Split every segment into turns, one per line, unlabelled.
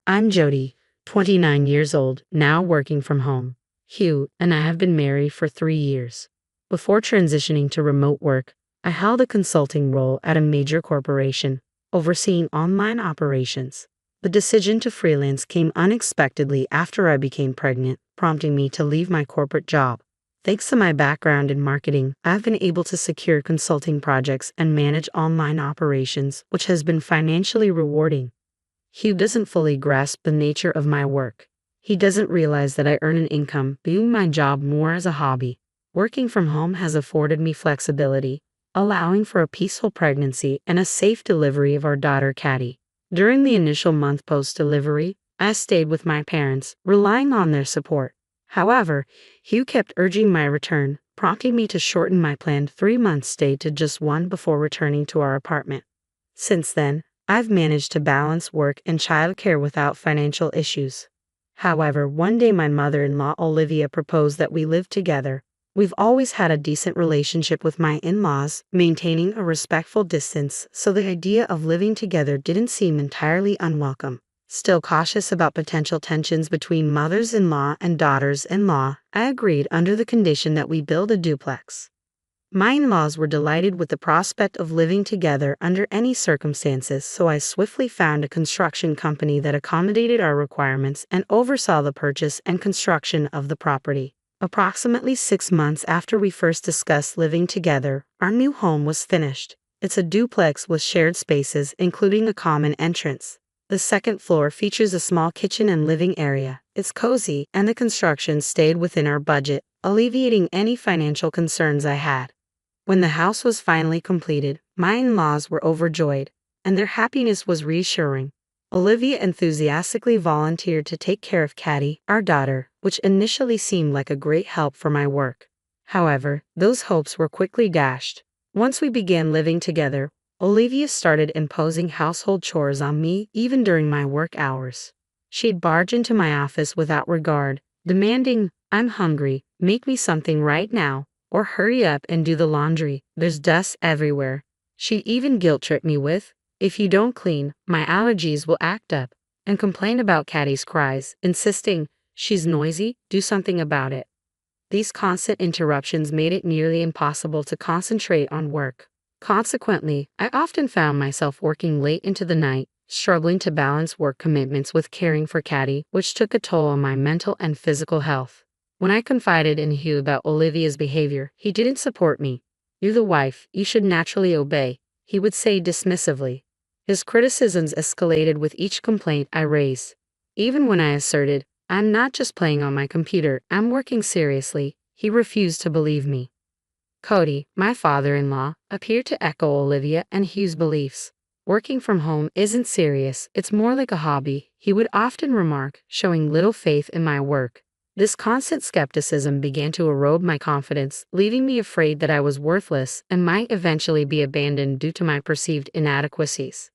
I'm Jody, 29 years old, now working from home. Hugh and I have been married for 3 years. Before transitioning to remote work, I held a consulting role at a major corporation, overseeing online operations. The decision to freelance came unexpectedly after I became pregnant, prompting me to leave my corporate job. Thanks to my background in marketing, I've been able to secure consulting projects and manage online operations, which has been financially rewarding. Hugh doesn't fully grasp the nature of my work. He doesn't realize that I earn an income, viewing my job more as a hobby. Working from home has afforded me flexibility, allowing for a peaceful pregnancy and a safe delivery of our daughter Caddy. During the initial month post-delivery, I stayed with my parents, relying on their support. However, Hugh kept urging my return, prompting me to shorten my planned 3-month stay to just one before returning to our apartment. Since then, I've managed to balance work and childcare without financial issues. However, one day my mother-in-law Olivia proposed that we live together. We've always had a decent relationship with my in-laws, maintaining a respectful distance, so the idea of living together didn't seem entirely unwelcome. Still cautious about potential tensions between mothers-in-law and daughters-in-law, I agreed under the condition that we build a duplex. My in-laws were delighted with the prospect of living together under any circumstances, so I swiftly found a construction company that accommodated our requirements and oversaw the purchase and construction of the property. Approximately 6 months after we first discussed living together, our new home was finished. It's a duplex with shared spaces, including a common entrance. The second floor features a small kitchen and living area. It's cozy, and the construction stayed within our budget, alleviating any financial concerns I had. When the house was finally completed, my in-laws were overjoyed, and their happiness was reassuring. Olivia enthusiastically volunteered to take care of Caddy, our daughter, which initially seemed like a great help for my work. However, those hopes were quickly dashed. Once we began living together, Olivia started imposing household chores on me even during my work hours. She'd barge into my office without regard, demanding, "I'm hungry, make me something right now," or "hurry up and do the laundry, there's dust everywhere." She'd even guilt-trip me with, "If you don't clean, my allergies will act up," and complain about Caddy's cries, insisting, "She's noisy, do something about it." These constant interruptions made it nearly impossible to concentrate on work. Consequently, I often found myself working late into the night, struggling to balance work commitments with caring for Caddy, which took a toll on my mental and physical health. When I confided in Hugh about Olivia's behavior, he didn't support me. "You're the wife, you should naturally obey," he would say dismissively. His criticisms escalated with each complaint I raised. Even when I asserted, "I'm not just playing on my computer, I'm working seriously," he refused to believe me. Cody, my father-in-law, appeared to echo Olivia and Hugh's beliefs. "Working from home isn't serious, it's more like a hobby," he would often remark, showing little faith in my work. This constant skepticism began to erode my confidence, leaving me afraid that I was worthless and might eventually be abandoned due to my perceived inadequacies.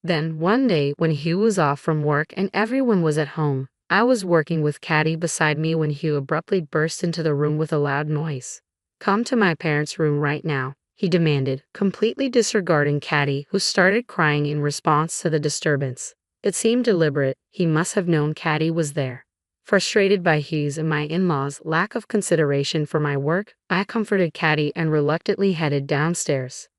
Then, one day, when Hugh was off from work and everyone was at home, I was working with Caddy beside me when Hugh abruptly burst into the room with a loud noise. "Come to my parents' room right now," he demanded, completely disregarding Caddy, who started crying in response to the disturbance. It seemed deliberate. He must have known Caddy was there. Frustrated by Hugh's and my in-laws' lack of consideration for my work, I comforted Caddy and reluctantly headed downstairs.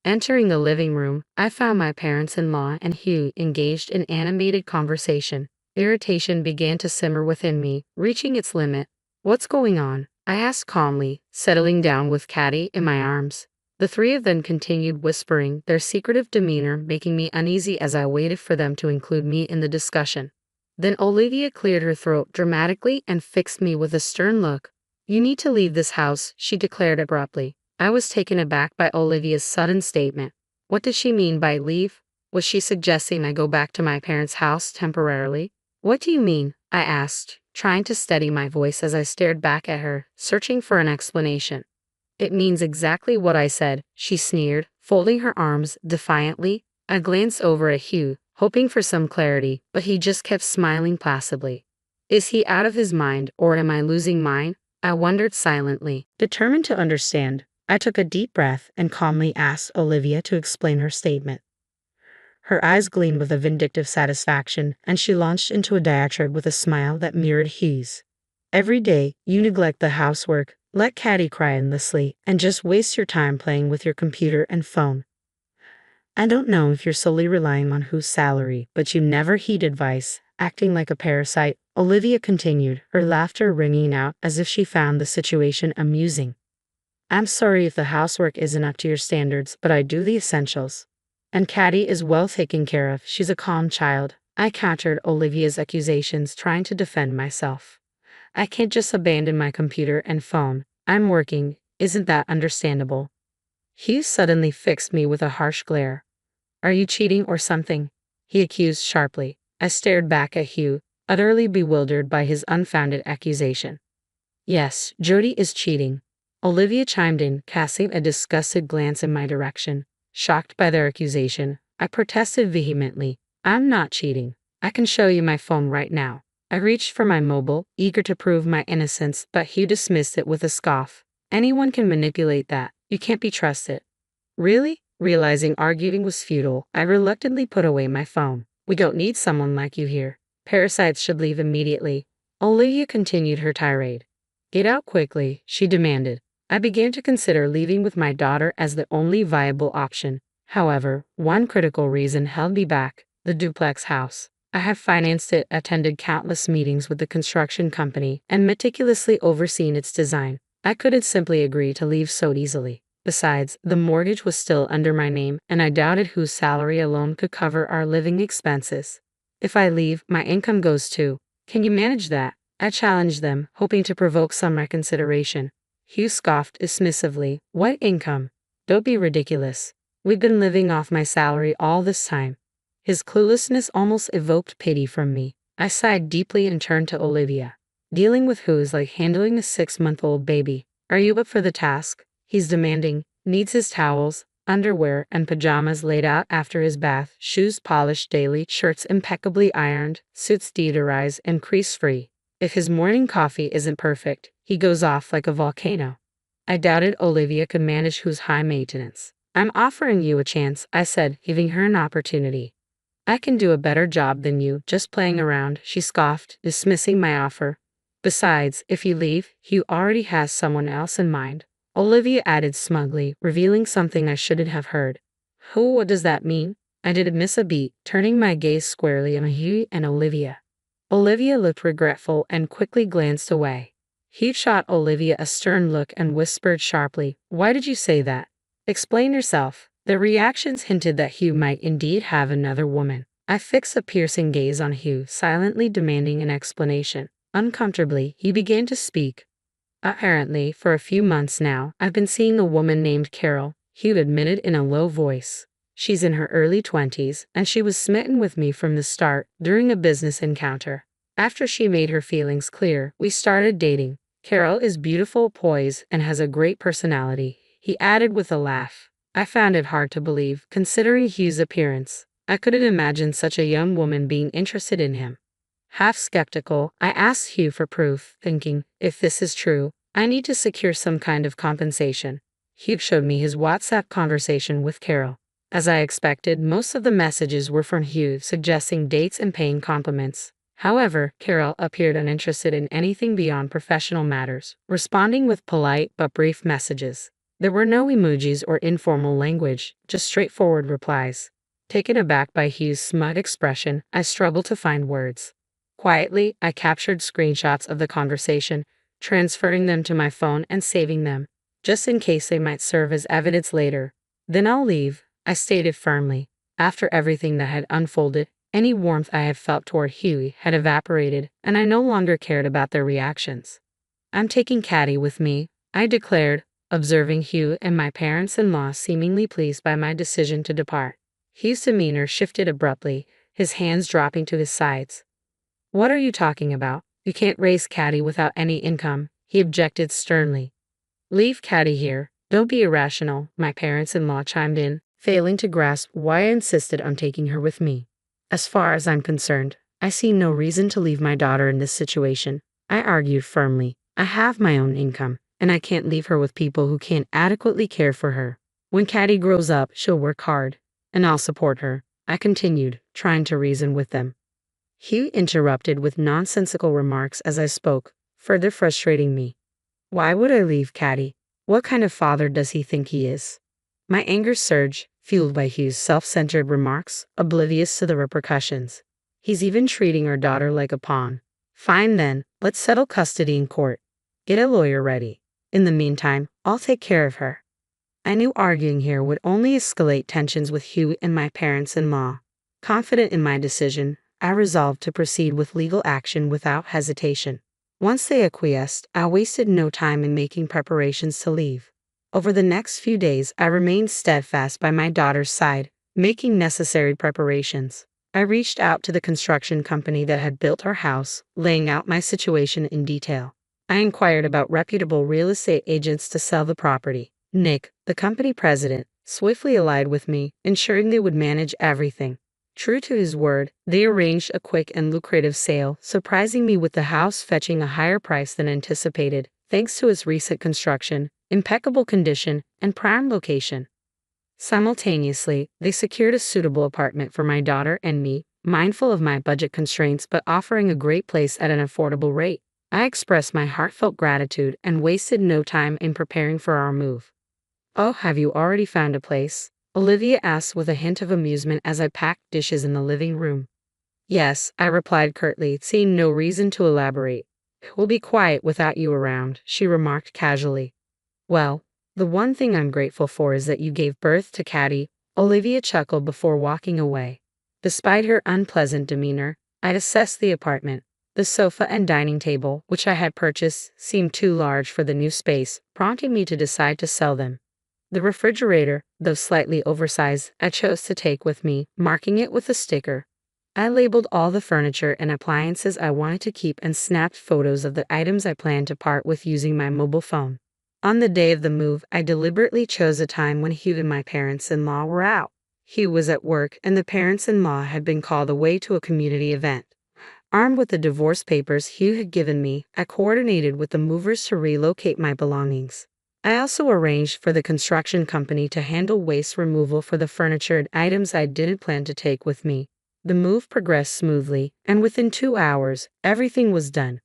Entering the living room, I found my parents-in-law and Hugh engaged in animated conversation. Irritation began to simmer within me, reaching its limit. "What's going on?" I asked calmly, settling down with Caddy in my arms. The three of them continued whispering, their secretive demeanor making me uneasy as I waited for them to include me in the discussion. Then Olivia cleared her throat dramatically and fixed me with a stern look. "You need to leave this house," she declared abruptly. I was taken aback by Olivia's sudden statement. What did she mean by leave? Was she suggesting I go back to my parents' house temporarily? "What do you mean?" I asked, trying to steady my voice as I stared back at her, searching for an explanation. "It means exactly what I said," she sneered, folding her arms defiantly. I glanced over at Hugh, hoping for some clarity, but he just kept smiling placidly. Is he out of his mind, or am I losing mine? I wondered silently. Determined to understand, I took a deep breath and calmly asked Olivia to explain her statement. Her eyes gleamed with a vindictive satisfaction, and she launched into a diatribe with a smile that mirrored his. Every day, you neglect the housework, let Caddy cry endlessly, and just waste your time playing with your computer and phone. I don't know if you're solely relying on whose salary, but you never heed advice, acting like a parasite, Olivia continued, her laughter ringing out as if she found the situation amusing. I'm sorry if the housework isn't up to your standards, but I do the essentials. And Caddy is well taken care of, she's a calm child. I countered Olivia's accusations, trying to defend myself. I can't just abandon my computer and phone. I'm working, isn't that understandable? Hugh suddenly fixed me with a harsh glare. Are you cheating or something? He accused sharply. I stared back at Hugh, utterly bewildered by his unfounded accusation. Yes, Jody is cheating. Olivia chimed in, casting a disgusted glance in my direction. Shocked by their accusation, I protested vehemently. I'm not cheating. I can show you my phone right now. I reached for my mobile, eager to prove my innocence, but Hugh dismissed it with a scoff. Anyone can manipulate that. You can't be trusted. Really? Realizing arguing was futile, I reluctantly put away my phone. We don't need someone like you here. Parasites should leave immediately. Olivia continued her tirade. Get out quickly, she demanded. I began to consider leaving with my daughter as the only viable option. However, one critical reason held me back: the duplex house. I have financed it, attended countless meetings with the construction company, and meticulously overseen its design. I couldn't simply agree to leave so easily. Besides, the mortgage was still under my name, and I doubted whose salary alone could cover our living expenses. If I leave, my income goes too. Can you manage that? I challenged them, hoping to provoke some reconsideration. Hugh scoffed dismissively. What income? Don't be ridiculous. We've been living off my salary all this time. His cluelessness almost evoked pity from me. I sighed deeply and turned to Olivia. Dealing with who is like handling a 6-month-old baby. Are you up for the task? He's demanding, needs his towels, underwear, and pajamas laid out after his bath, shoes polished daily, shirts impeccably ironed, suits deodorized and crease-free. If his morning coffee isn't perfect, he goes off like a volcano. I doubted Olivia could manage who's high maintenance. I'm offering you a chance, I said, giving her an opportunity. I can do a better job than you, just playing around, she scoffed, dismissing my offer. Besides, if you leave, Hugh already has someone else in mind. Olivia added smugly, revealing something I shouldn't have heard. What does that mean? I didn't miss a beat, turning my gaze squarely on Hugh and Olivia. Olivia looked regretful and quickly glanced away. Hugh shot Olivia a stern look and whispered sharply, Why did you say that? Explain yourself. The reactions hinted that Hugh might indeed have another woman. I fixed a piercing gaze on Hugh, silently demanding an explanation. Uncomfortably, he began to speak. Apparently, for a few months now, I've been seeing a woman named Carol, Hugh admitted in a low voice. She's in her early 20s, and she was smitten with me from the start, during a business encounter. After she made her feelings clear, we started dating. Carol is beautiful, poised, and has a great personality, he added with a laugh. I found it hard to believe, considering Hugh's appearance. I couldn't imagine such a young woman being interested in him. Half skeptical, I asked Hugh for proof, thinking, if this is true, I need to secure some kind of compensation. Hugh showed me his WhatsApp conversation with Carol. As I expected, most of the messages were from Hugh, suggesting dates and paying compliments. However, Carol appeared uninterested in anything beyond professional matters, responding with polite but brief messages. There were no emojis or informal language, just straightforward replies. Taken aback by Hugh's smug expression, I struggled to find words. Quietly, I captured screenshots of the conversation, transferring them to my phone and saving them, just in case they might serve as evidence later. Then I'll leave, I stated firmly. After everything that had unfolded, any warmth I had felt toward Huey had evaporated, and I no longer cared about their reactions. I'm taking Caddy with me, I declared, observing Hugh and my parents-in-law seemingly pleased by my decision to depart. Hugh's demeanor shifted abruptly, his hands dropping to his sides. What are you talking about? You can't raise Caddy without any income, he objected sternly. Leave Caddy here. Don't be irrational, my parents-in-law chimed in, failing to grasp why I insisted on taking her with me. As far as I'm concerned, I see no reason to leave my daughter in this situation, I argued firmly. I have my own income, and I can't leave her with people who can't adequately care for her. When Caddy grows up, she'll work hard, and I'll support her. I continued, trying to reason with them. Hugh interrupted with nonsensical remarks as I spoke, further frustrating me. Why would I leave Caddy? What kind of father does he think he is? My anger surged, fueled by Hugh's self-centered remarks, oblivious to the repercussions. He's even treating our daughter like a pawn. Fine then, let's settle custody in court. Get a lawyer ready. In the meantime, I'll take care of her. I knew arguing here would only escalate tensions with Hugh and my parents-in-law. Confident in my decision, I resolved to proceed with legal action without hesitation. Once they acquiesced, I wasted no time in making preparations to leave. Over the next few days, I remained steadfast by my daughter's side, making necessary preparations. I reached out to the construction company that had built our house, laying out my situation in detail. I inquired about reputable real estate agents to sell the property. Nick, the company president, swiftly allied with me, ensuring they would manage everything. True to his word, they arranged a quick and lucrative sale, surprising me with the house fetching a higher price than anticipated, thanks to its recent construction, impeccable condition, and prime location. Simultaneously, they secured a suitable apartment for my daughter and me, mindful of my budget constraints but offering a great place at an affordable rate. I expressed my heartfelt gratitude and wasted no time in preparing for our move. Oh, have you already found a place? Olivia asked with a hint of amusement as I packed dishes in the living room. Yes, I replied curtly, seeing no reason to elaborate. We'll be quiet without you around, she remarked casually. Well, the one thing I'm grateful for is that you gave birth to Caddy, Olivia chuckled before walking away. Despite her unpleasant demeanor, I'd assessed the apartment. The sofa and dining table, which I had purchased, seemed too large for the new space, prompting me to decide to sell them. The refrigerator, though slightly oversized, I chose to take with me, marking it with a sticker. I labeled all the furniture and appliances I wanted to keep and snapped photos of the items I planned to part with using my mobile phone. On the day of the move, I deliberately chose a time when Hugh and my parents-in-law were out. Hugh was at work and the parents-in-law had been called away to a community event. Armed with the divorce papers Hugh had given me, I coordinated with the movers to relocate my belongings. I also arranged for the construction company to handle waste removal for the furniture and items I didn't plan to take with me. The move progressed smoothly, and within 2 hours, everything was done.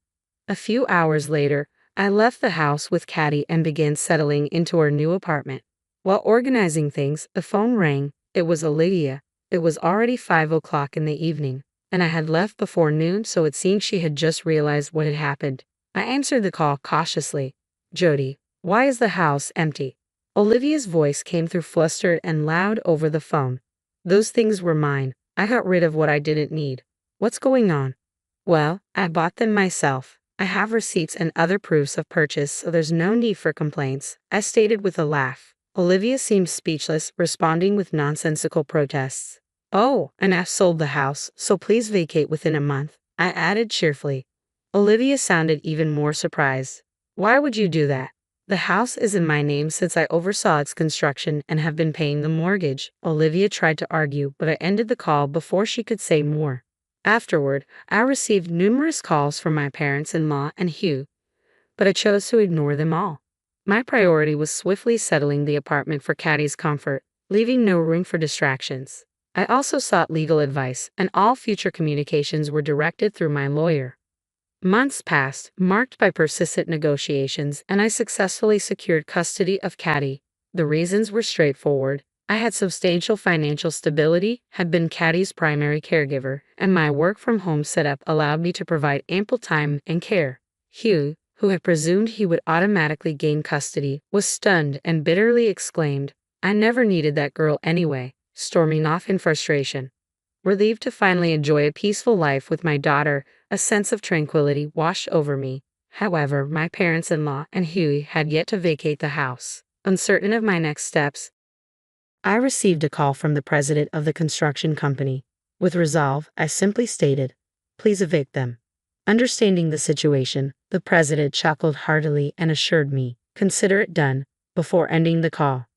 A few hours later, I left the house with Caddy and began settling into our new apartment. While organizing things, the phone rang. It was Olivia. It was already 5 o'clock in the evening, and I had left before noon, so it seemed she had just realized what had happened. I answered the call cautiously. Jody, why is the house empty? Olivia's voice came through flustered and loud over the phone. Those things were mine. I got rid of what I didn't need. What's going on? Well, I bought them myself. I have receipts and other proofs of purchase, so there's no need for complaints, I stated with a laugh. Olivia seemed speechless, responding with nonsensical protests. Oh, and I've sold the house, so please vacate within a month, I added cheerfully. Olivia sounded even more surprised. Why would you do that? The house is in my name since I oversaw its construction and have been paying the mortgage. Olivia tried to argue, but I ended the call before she could say more. Afterward, I received numerous calls from my parents-in-law and Hugh, but I chose to ignore them all. My priority was swiftly settling the apartment for Caddy's comfort, leaving no room for distractions. I also sought legal advice, and all future communications were directed through my lawyer. Months passed, marked by persistent negotiations, and I successfully secured custody of Caddy. The reasons were straightforward. I had substantial financial stability, had been Caddy's primary caregiver, and my work-from-home setup allowed me to provide ample time and care. Hugh, who had presumed he would automatically gain custody, was stunned and bitterly exclaimed, "I never needed that girl anyway," storming off in frustration. Relieved to finally enjoy a peaceful life with my daughter, a sense of tranquility washed over me. However, my parents-in-law and Huey had yet to vacate the house. Uncertain of my next steps, I received a call from the president of the construction company. With resolve, I simply stated, "Please evict them." Understanding the situation, the president chuckled heartily and assured me, "Consider it done," before ending the call.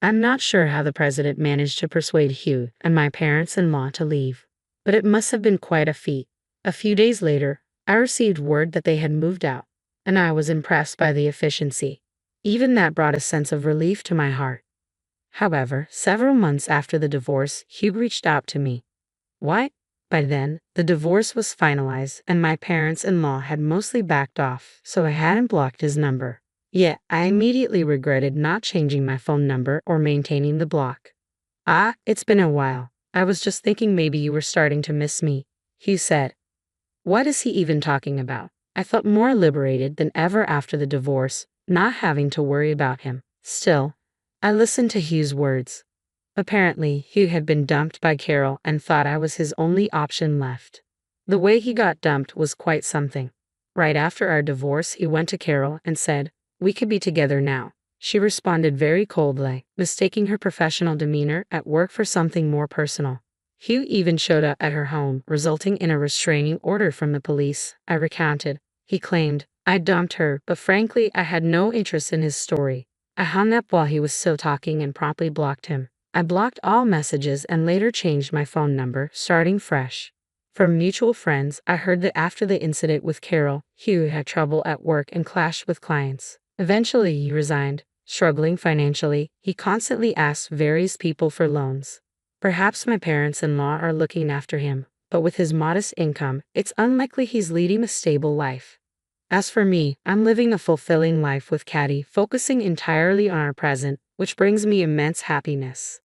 I'm not sure how the president managed to persuade Hugh and my parents-in-law to leave, but it must have been quite a feat. A few days later, I received word that they had moved out, and I was impressed by the efficiency. Even that brought a sense of relief to my heart. However, several months after the divorce, Hugh reached out to me. What? By then, the divorce was finalized and my parents-in-law had mostly backed off, so I hadn't blocked his number. Yet, I immediately regretted not changing my phone number or maintaining the block. Ah, it's been a while. I was just thinking maybe you were starting to miss me, Hugh said. What is he even talking about? I felt more liberated than ever after the divorce, not having to worry about him. Still, I listened to Hugh's words. Apparently, Hugh had been dumped by Carol and thought I was his only option left. The way he got dumped was quite something. Right after our divorce, he went to Carol and said, "We could be together now." She responded very coldly, mistaking her professional demeanor at work for something more personal. Hugh even showed up at her home, resulting in a restraining order from the police. I recounted. He claimed, "I dumped her, but frankly, I had no interest in his story." I hung up while he was still talking and promptly blocked him. I blocked all messages and later changed my phone number, starting fresh. From mutual friends, I heard that after the incident with Carol, Hugh had trouble at work and clashed with clients. Eventually, he resigned. Struggling financially, he constantly asked various people for loans. Perhaps my parents-in-law are looking after him, but with his modest income, it's unlikely he's leading a stable life. As for me, I'm living a fulfilling life with Caddy, focusing entirely on our present, which brings me immense happiness.